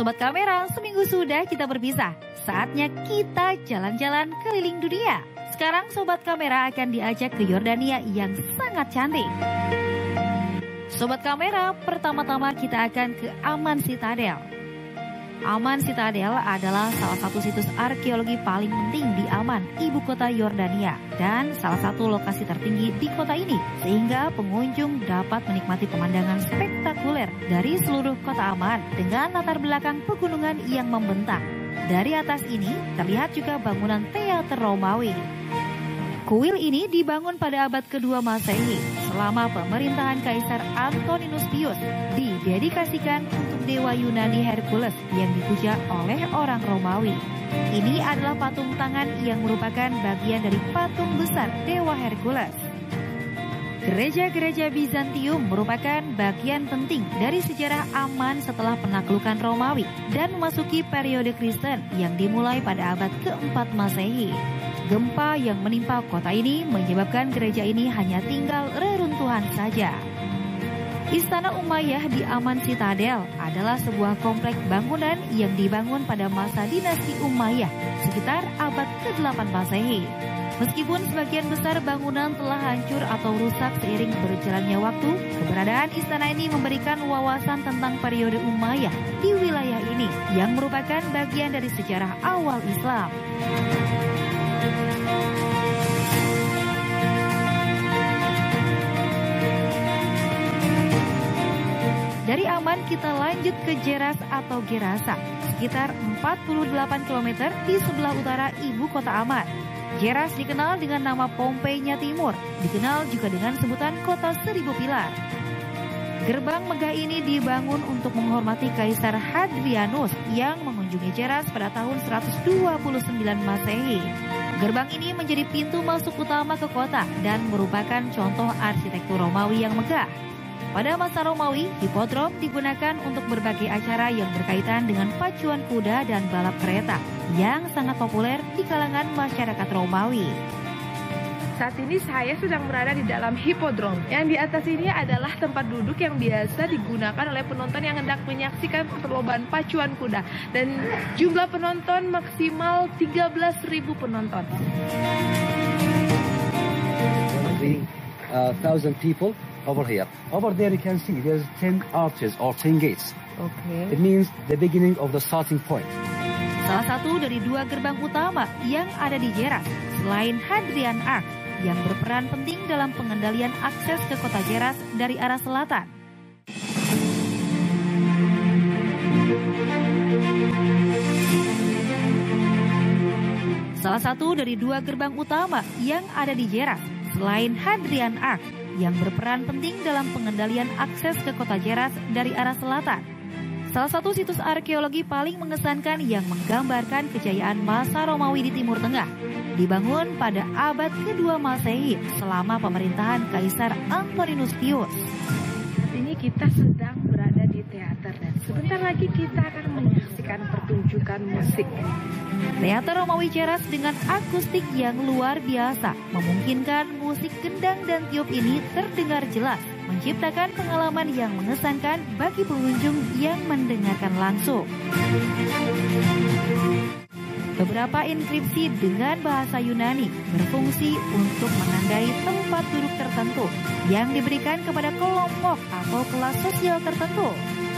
Sobat Kamera, seminggu sudah kita berpisah. Saatnya kita jalan-jalan keliling dunia. Sekarang Sobat Kamera akan diajak ke Yordania yang sangat cantik. Sobat Kamera, pertama-tama kita akan ke Amman Citadel. Amman Citadel adalah salah satu situs arkeologi paling penting di Amman, ibu kota Yordania, dan salah satu lokasi tertinggi di kota ini, sehingga pengunjung dapat menikmati pemandangan spektakuler dari seluruh kota Amman dengan latar belakang pegunungan yang membentang. Dari atas ini terlihat juga bangunan teater Romawi. Kuil ini dibangun pada abad kedua Masehi selama pemerintahan Kaisar Antoninus Pius, didedikasikan untuk dewa Yunani Hercules yang dipuja oleh orang Romawi. Ini adalah patung tangan yang merupakan bagian dari patung besar dewa Hercules. Gereja-gereja Bizantium merupakan bagian penting dari sejarah Amman setelah penaklukan Romawi dan memasuki periode Kristen yang dimulai pada abad keempat Masehi. Gempa yang menimpa kota ini menyebabkan gereja ini hanya tinggal reruntuhan saja. Istana Umayyah di Amman Citadel adalah sebuah komplek bangunan yang dibangun pada masa dinasti Umayyah sekitar abad ke-8 Masehi. Meskipun sebagian besar bangunan telah hancur atau rusak seiring berjalannya waktu, keberadaan istana ini memberikan wawasan tentang periode Umayyah di wilayah ini yang merupakan bagian dari sejarah awal Islam. Dari Amman kita lanjut ke Geras atau Gerasa, sekitar 48 km di sebelah utara ibu kota Amman. Geras dikenal dengan nama Pompeinya Timur, dikenal juga dengan sebutan kota seribu pilar. Gerbang megah ini dibangun untuk menghormati Kaisar Hadrianus yang mengunjungi Geras pada tahun 129 Masehi. Gerbang ini menjadi pintu masuk utama ke kota dan merupakan contoh arsitektur Romawi yang megah. Pada masa Romawi, hipodrom digunakan untuk berbagai acara yang berkaitan dengan pacuan kuda dan balap kereta yang sangat populer di kalangan masyarakat Romawi. Saat ini saya sedang berada di dalam hipodrom. Yang di atas ini adalah tempat duduk yang biasa digunakan oleh penonton yang hendak menyaksikan perlombaan pacuan kuda. Dan jumlah penonton maksimal 13.000 penonton. 1,000 people over here. Over there you can see there's 10 arches or 10 gates. Okay. It means the beginning of the starting point. Salah satu dari dua gerbang utama yang ada di Geras, selain Hadrian Arch, yang berperan penting dalam pengendalian akses ke kota Geras dari arah selatan. Salah satu dari dua gerbang utama yang ada di Geras, selain Hadrian Arch, yang berperan penting dalam pengendalian akses ke kota Geras dari arah selatan. Salah satu situs arkeologi paling mengesankan yang menggambarkan kejayaan masa Romawi di Timur Tengah. Dibangun pada abad kedua Masehi selama pemerintahan Kaisar Antoninus Pius. Saat ini kita sedang berada di teater dan sebentar lagi kita akan menyaksikan pertunjukan musik. Teater Romawi Geras dengan akustik yang luar biasa memungkinkan musik gendang dan tiup ini terdengar jelas, menciptakan pengalaman yang mengesankan bagi pengunjung yang mendengarkan langsung. Beberapa inskripsi dengan bahasa Yunani berfungsi untuk menandai tempat duduk tertentu yang diberikan kepada kelompok atau kelas sosial tertentu.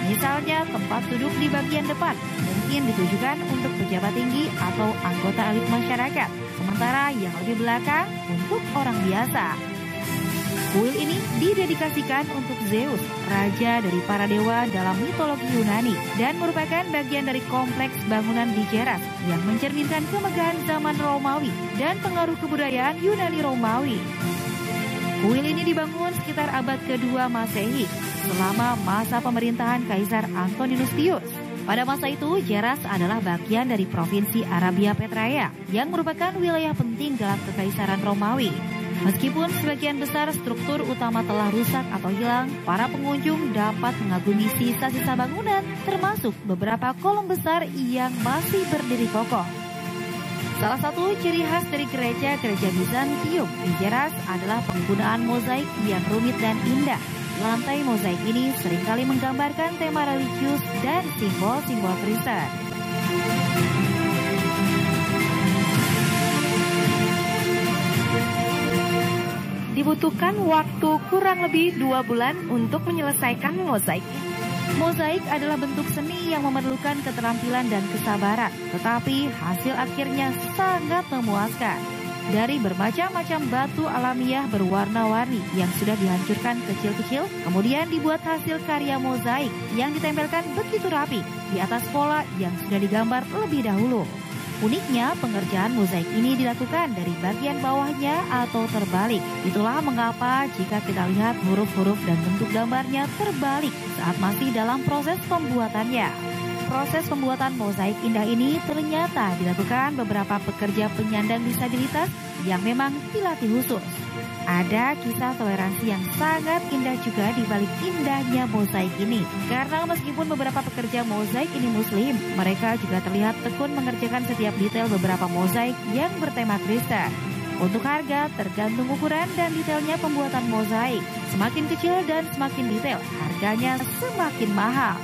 Misalnya tempat duduk di bagian depan mungkin ditujukan untuk pejabat tinggi atau anggota elit masyarakat, sementara yang lebih belakang untuk orang biasa. Kuil ini didedikasikan untuk Zeus, raja dari para dewa dalam mitologi Yunani, dan merupakan bagian dari kompleks bangunan di Geras yang mencerminkan kemegahan zaman Romawi dan pengaruh kebudayaan Yunani Romawi. Kuil ini dibangun sekitar abad kedua Masehi selama masa pemerintahan Kaisar Antoninus Pius. Pada masa itu, Geras adalah bagian dari provinsi Arabia Petraea yang merupakan wilayah penting dalam kekaisaran Romawi. Meskipun sebagian besar struktur utama telah rusak atau hilang, para pengunjung dapat mengagumi sisa-sisa bangunan, termasuk beberapa kolom besar yang masih berdiri kokoh. Salah satu ciri khas dari gereja-gereja Bizantium di Geras adalah penggunaan mozaik yang rumit dan indah. Lantai mozaik ini seringkali menggambarkan tema religius dan simbol-simbol Kristen. Dibutuhkan waktu kurang lebih 2 bulan untuk menyelesaikan mozaik. Mozaik adalah bentuk seni yang memerlukan keterampilan dan kesabaran, tetapi hasil akhirnya sangat memuaskan. Dari bermacam-macam batu alamiah berwarna-warni yang sudah dihancurkan kecil-kecil, kemudian dibuat hasil karya mozaik yang ditempelkan begitu rapi di atas pola yang sudah digambar lebih dahulu. Uniknya, pengerjaan mozaik ini dilakukan dari bagian bawahnya atau terbalik. Itulah mengapa jika kita lihat huruf-huruf dan bentuk gambarnya terbalik saat masih dalam proses pembuatannya. Proses pembuatan mozaik indah ini ternyata dilakukan beberapa pekerja penyandang disabilitas yang memang dilatih khusus. Ada kisah toleransi yang sangat indah juga di balik indahnya mozaik ini. Karena meskipun beberapa pekerja mozaik ini muslim, mereka juga terlihat tekun mengerjakan setiap detail beberapa mozaik yang bertema Kristen. Untuk harga tergantung ukuran dan detailnya pembuatan mozaik. Semakin kecil dan semakin detail, harganya semakin mahal.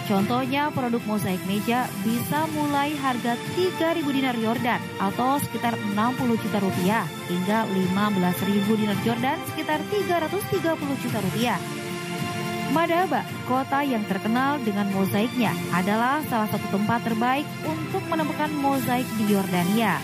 Contohnya produk mozaik meja bisa mulai harga 3.000 dinar Yordan atau sekitar 60 juta rupiah hingga 15.000 dinar Yordan sekitar 330 juta rupiah. Madaba, kota yang terkenal dengan mozaiknya, adalah salah satu tempat terbaik untuk menemukan mozaik di Yordania.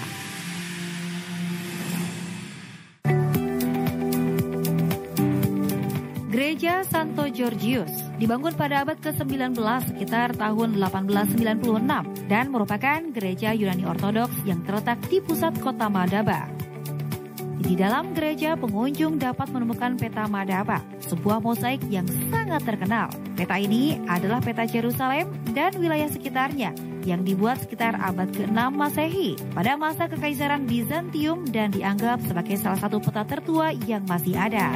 Gereja Santo Georgius dibangun pada abad ke-19 sekitar tahun 1896 dan merupakan gereja Yunani Ortodoks yang terletak di pusat kota Madaba. Di dalam gereja, pengunjung dapat menemukan peta Madaba, sebuah mozaik yang sangat terkenal. Peta ini adalah peta Yerusalem dan wilayah sekitarnya yang dibuat sekitar abad ke-6 Masehi pada masa Kekaisaran Bizantium dan dianggap sebagai salah satu peta tertua yang masih ada.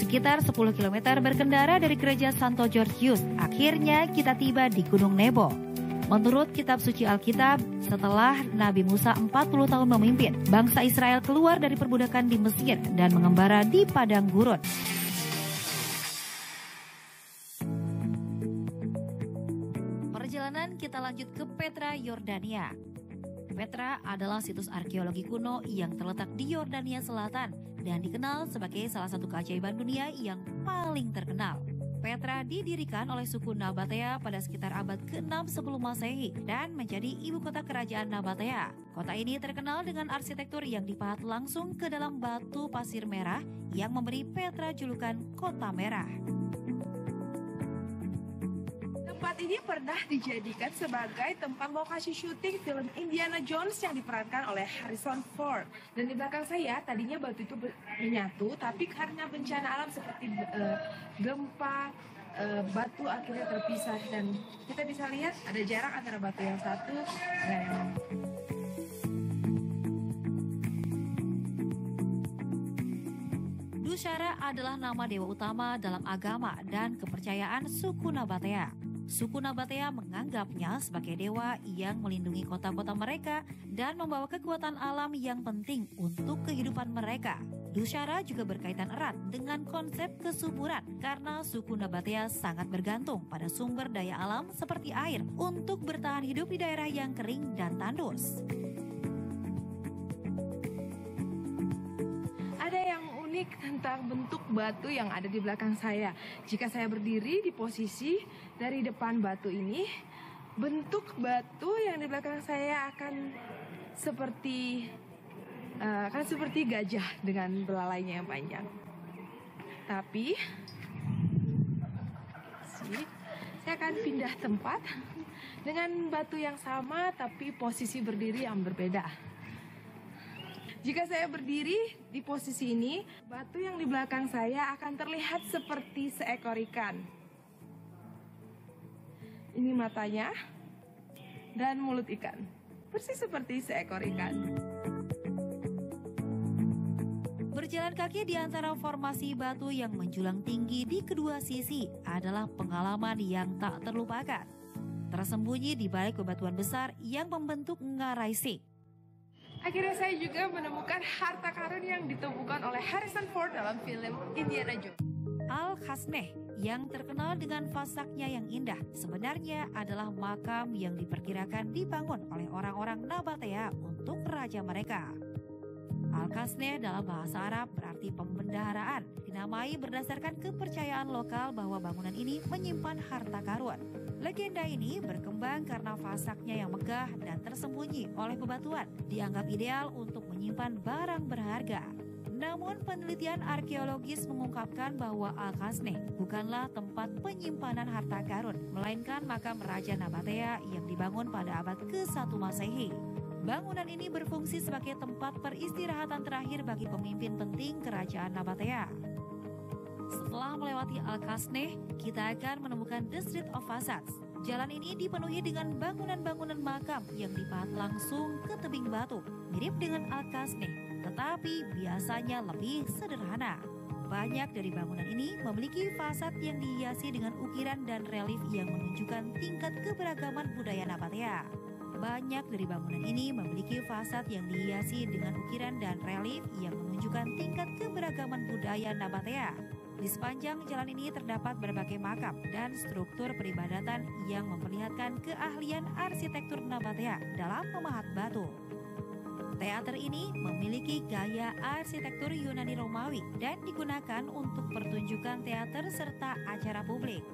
Sekitar 10 km berkendara dari gereja Santo Georgius, akhirnya kita tiba di Gunung Nebo. Menurut kitab suci Alkitab, setelah Nabi Musa 40 tahun memimpin, bangsa Israel keluar dari perbudakan di Mesir dan mengembara di padang gurun. Perjalanan kita lanjut ke Petra, Yordania. Petra adalah situs arkeologi kuno yang terletak di Yordania Selatan dan dikenal sebagai salah satu keajaiban dunia yang paling terkenal. Petra didirikan oleh suku Nabatea pada sekitar abad ke-6 sebelum Masehi dan menjadi ibu kota kerajaan Nabatea. Kota ini terkenal dengan arsitektur yang dipahat langsung ke dalam batu pasir merah yang memberi Petra julukan Kota Merah. Tempat ini pernah dijadikan sebagai tempat lokasi syuting film Indiana Jones yang diperankan oleh Harrison Ford. Dan di belakang saya tadinya batu itu menyatu, tapi karena bencana alam seperti gempa, batu akhirnya terpisah dan kita bisa lihat ada jarak antara batu yang satu dan yang lain. Dushara adalah nama dewa utama dalam agama dan kepercayaan suku Nabatea. Suku Nabatea menganggapnya sebagai dewa yang melindungi kota-kota mereka dan membawa kekuatan alam yang penting untuk kehidupan mereka. Dushara juga berkaitan erat dengan konsep kesuburan karena suku Nabatea sangat bergantung pada sumber daya alam seperti air untuk bertahan hidup di daerah yang kering dan tandus. Tentang bentuk batu yang ada di belakang saya. Jika saya berdiri di posisi dari depan batu ini, bentuk batu yang di belakang saya akan seperti gajah dengan belalainya yang panjang. Tapi saya akan pindah tempat dengan batu yang sama tapi posisi berdiri yang berbeda. Jika saya berdiri di posisi ini, batu yang di belakang saya akan terlihat seperti seekor ikan. Ini matanya dan mulut ikan, persis seperti seekor ikan. Berjalan kaki di antara formasi batu yang menjulang tinggi di kedua sisi adalah pengalaman yang tak terlupakan. Tersembunyi di balik bebatuan besar yang membentuk ngarai sik. Akhirnya saya juga menemukan harta karun yang ditemukan oleh Harrison Ford dalam film Indiana Jones. Al-Khazneh yang terkenal dengan fasaknya yang indah sebenarnya adalah makam yang diperkirakan dibangun oleh orang-orang Nabatea untuk raja mereka. Al-Khazneh dalam bahasa Arab berarti pembendaharaan, dinamai berdasarkan kepercayaan lokal bahwa bangunan ini menyimpan harta karun. Legenda ini berkembang karena fasaknya yang megah dan tersembunyi oleh bebatuan, dianggap ideal untuk menyimpan barang berharga. Namun penelitian arkeologis mengungkapkan bahwa Al-Khazneh bukanlah tempat penyimpanan harta karun, melainkan makam Raja Nabatea yang dibangun pada abad ke-1 Masehi. Bangunan ini berfungsi sebagai tempat peristirahatan terakhir bagi pemimpin penting kerajaan Nabatea. Setelah melewati Al-Khazneh, kita akan menemukan The Street of Facades. Jalan ini dipenuhi dengan bangunan-bangunan makam yang dipahat langsung ke tebing batu, mirip dengan Al-Khazneh, tetapi biasanya lebih sederhana. Banyak dari bangunan ini memiliki fasad yang dihiasi dengan ukiran dan relief yang menunjukkan tingkat keberagaman budaya Nabatea. Banyak dari bangunan ini memiliki fasad yang dihiasi dengan ukiran dan relief yang menunjukkan tingkat keberagaman budaya Nabatea. Di sepanjang jalan ini terdapat berbagai makam dan struktur peribadatan yang memperlihatkan keahlian arsitektur Nabatea dalam memahat batu. Teater ini memiliki gaya arsitektur Yunani Romawi dan digunakan untuk pertunjukan teater serta acara publik.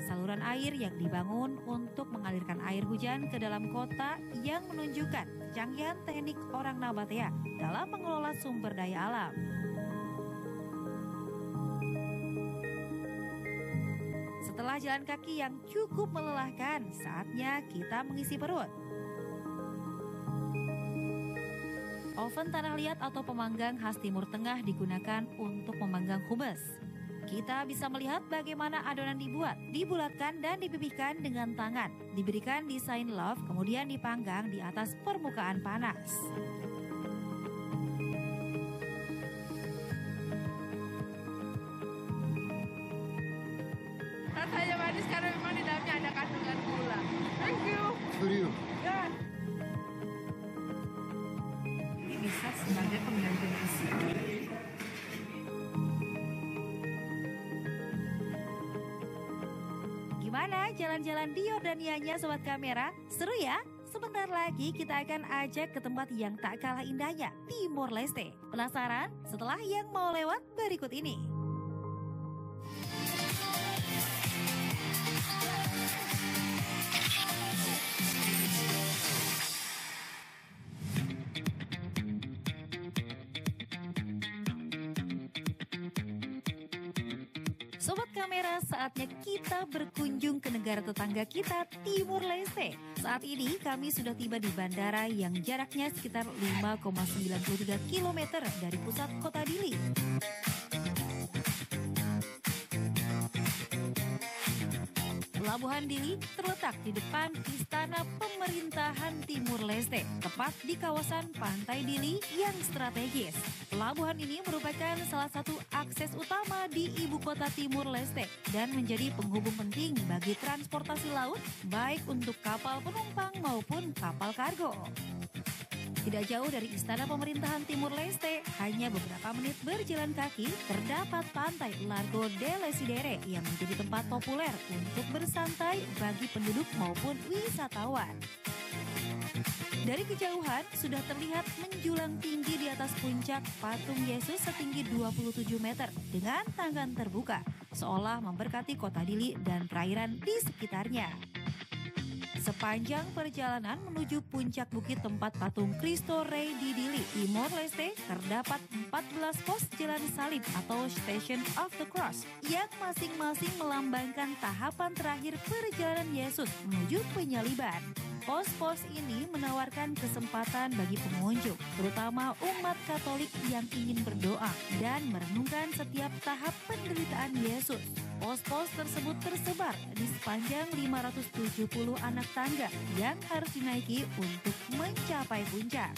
Saluran air yang dibangun untuk mengalirkan air hujan ke dalam kota yang menunjukkan kecanggihan teknik orang Nabatea dalam mengelola sumber daya alam. Setelah jalan kaki yang cukup melelahkan, saatnya kita mengisi perut. Oven tanah liat atau pemanggang khas Timur Tengah digunakan untuk memanggang hummus. Kita bisa melihat bagaimana adonan dibuat, dibulatkan dan dipipihkan dengan tangan. Diberikan desain love, kemudian dipanggang di atas permukaan panas. Rasanya manis karena memang di dalamnya ada kandungan gula. Thank you. For you. Ya. Ini bisa sebagai pengganti nasi. Gimana jalan-jalan di Yordanianya Sobat Kamera? Seru ya? Sebentar lagi kita akan ajak ke tempat yang tak kalah indahnya, Timor Leste. Penasaran? Setelah yang mau lewat berikut ini. Sobat Kamera, saatnya kita berkunjung ke negara tetangga kita, Timor Leste. Saat ini kami sudah tiba di bandara yang jaraknya sekitar 5,93 km dari pusat kota Dili. Pelabuhan Dili terletak di depan Istana Pemerintahan Timor Leste, tepat di kawasan Pantai Dili yang strategis. Pelabuhan ini merupakan salah satu akses utama di ibu kota Timor Leste dan menjadi penghubung penting bagi transportasi laut, baik untuk kapal penumpang maupun kapal kargo. Tidak jauh dari Istana Pemerintahan Timor Leste, hanya beberapa menit berjalan kaki, terdapat pantai Largo de Lesidere yang menjadi tempat populer untuk bersantai bagi penduduk maupun wisatawan. Dari kejauhan, sudah terlihat menjulang tinggi di atas puncak patung Yesus setinggi 27 meter dengan tangan terbuka, seolah memberkati kota Dili dan perairan di sekitarnya. Sepanjang perjalanan menuju puncak bukit tempat patung Cristo Rey di Dili, Timor Leste, terdapat 14 pos jalan salib atau Station of the Cross yang masing-masing melambangkan tahapan terakhir perjalanan Yesus menuju penyaliban. Pos-pos ini menawarkan kesempatan bagi pengunjung, terutama umat Katolik yang ingin berdoa dan merenungkan setiap tahap penderitaan Yesus. Pos-pos tersebut tersebar di sepanjang 570 anak tangga yang harus dinaiki untuk mencapai puncak.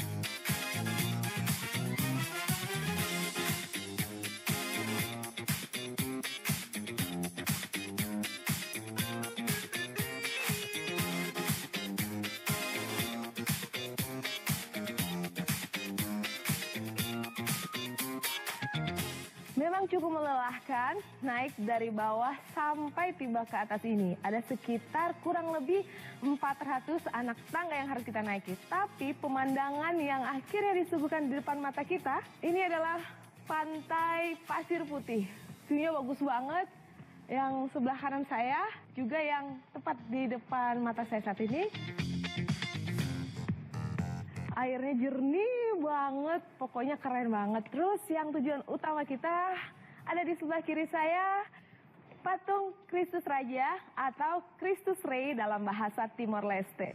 Memang cukup melelahkan naik dari bawah sampai tiba ke atas ini. Ada sekitar kurang lebih 400 anak tangga yang harus kita naiki. Tapi pemandangan yang akhirnya disuguhkan di depan mata kita, ini adalah pantai pasir putih. View-nya bagus banget. Yang sebelah kanan saya, juga yang tepat di depan mata saya saat ini. Airnya jernih banget, pokoknya keren banget. Terus yang tujuan utama kita ada di sebelah kiri saya, patung Kristus Raja atau Kristus Rei dalam bahasa Timor Leste.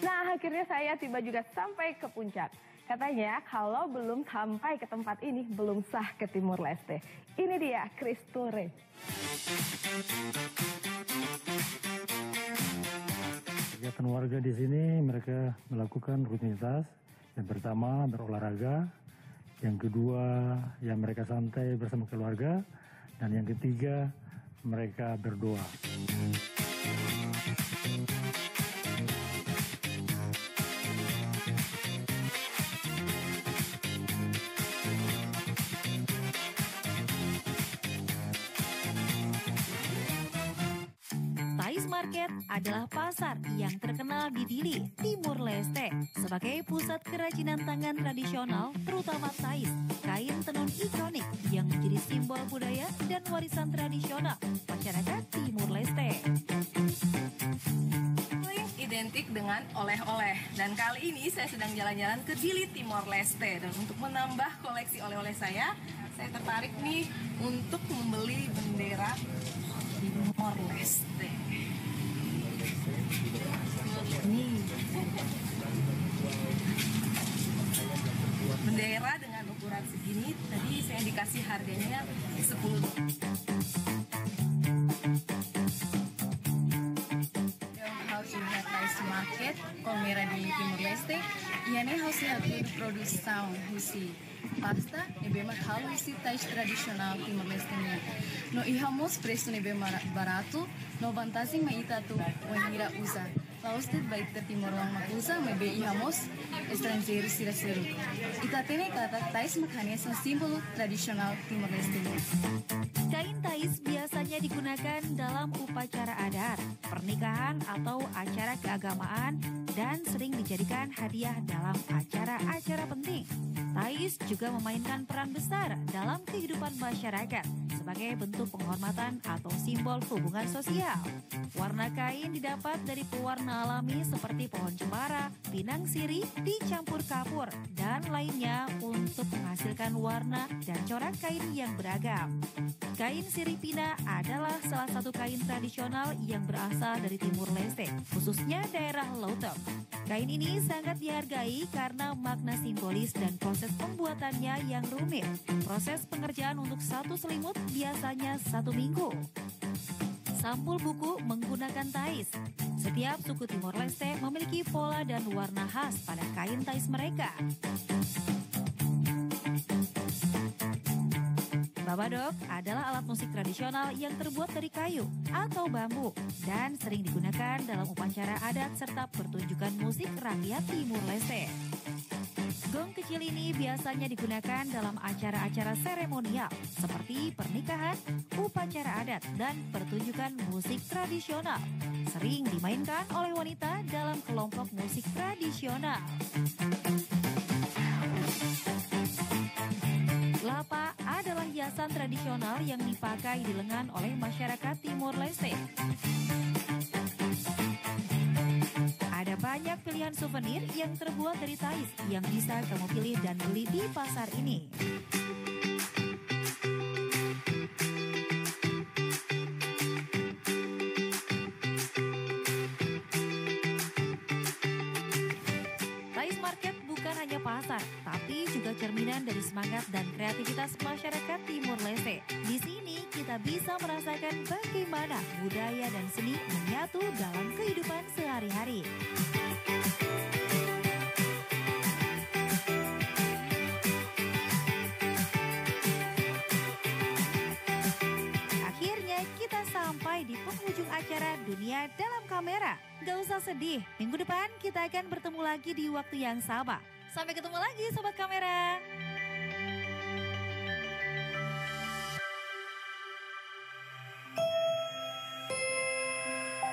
Nah, akhirnya saya tiba juga sampai ke puncak. Katanya kalau belum sampai ke tempat ini, belum sah ke Timor Leste. Ini dia Kristus Rei. Kegiatan warga di sini mereka melakukan rutinitas. Yang pertama berolahraga, yang kedua yang mereka santai bersama keluarga, dan yang ketiga mereka berdoa. Thais Market adalah pasar yang terkenal di Dili, Timur Leste, sebagai pusat kerajinan tangan tradisional, terutama Thais, kain tenun ikonik yang menjadi simbol budaya dan warisan tradisional masyarakat Timur Leste. Identik dengan oleh-oleh, dan kali ini saya sedang jalan-jalan ke Dili, Timor Leste, dan untuk menambah koleksi oleh-oleh saya tertarik nih untuk membeli bendera Timor Leste. Nih, bendera dengan ukuran segini tadi saya dikasih harganya 10. House lihat Thais Market, Colmera di Timor Leste, ianya house lihat produce sound husi pasta nebe hal husi Thais tradisional Timor Leste nih. No ihamos preço nebe barato, no vantagem maita tu wanira usa. Lausted baik ter Timor Lang usa mebe ihamos estrangeiro sira-siru. Itatene kata Thais makanya sang simbol tradisional Timor Leste nih. Kain Thais biasanya digunakan dalam upacara adat, pernikahan atau acara keagamaan, dan sering dijadikan hadiah dalam acara-acara penting. Thais juga memainkan peran besar dalam kehidupan masyarakat sebagai bentuk penghormatan atau simbol hubungan sosial. Warna kain didapat dari pewarna alami seperti pohon cemara, pinang sirih dicampur kapur, dan lainnya untuk menghasilkan warna dan corak kain yang beragam. Kain sirih pina adalah salah satu kain tradisional yang berasal dari Timur Leste, khususnya daerah Lautab. Kain ini sangat dihargai karena makna simbolis dan proses pembuatannya yang rumit. Proses pengerjaan untuk satu selimut biasanya 1 minggu. Sampul buku menggunakan Thais. Setiap suku Timor Leste memiliki pola dan warna khas pada kain Thais mereka. Babadok adalah alat musik tradisional yang terbuat dari kayu atau bambu dan sering digunakan dalam upacara adat serta pertunjukan musik rakyat Timur Leste. Gong kecil ini biasanya digunakan dalam acara-acara seremonial seperti pernikahan, upacara adat, dan pertunjukan musik tradisional. Sering dimainkan oleh wanita dalam kelompok musik tradisional. Lapa adalah hiasan tradisional yang dipakai di lengan oleh masyarakat Timor Leste. Ada banyak pilihan souvenir yang terbuat dari Thais yang bisa kamu pilih dan beli di pasar ini. Thais Market bukan hanya pasar, tapi juga cerminan dari semangat dan kreativitas masyarakat Timor Leste. Di sini kita bisa merasakan bagaimana budaya dan seni menyatu dalam kehidupan sehari-hari. Akhirnya kita sampai di penghujung acara Dunia Dalam Kamera. Gak usah sedih, minggu depan kita akan bertemu lagi di waktu yang sama. Sampai ketemu lagi Sobat Kamera.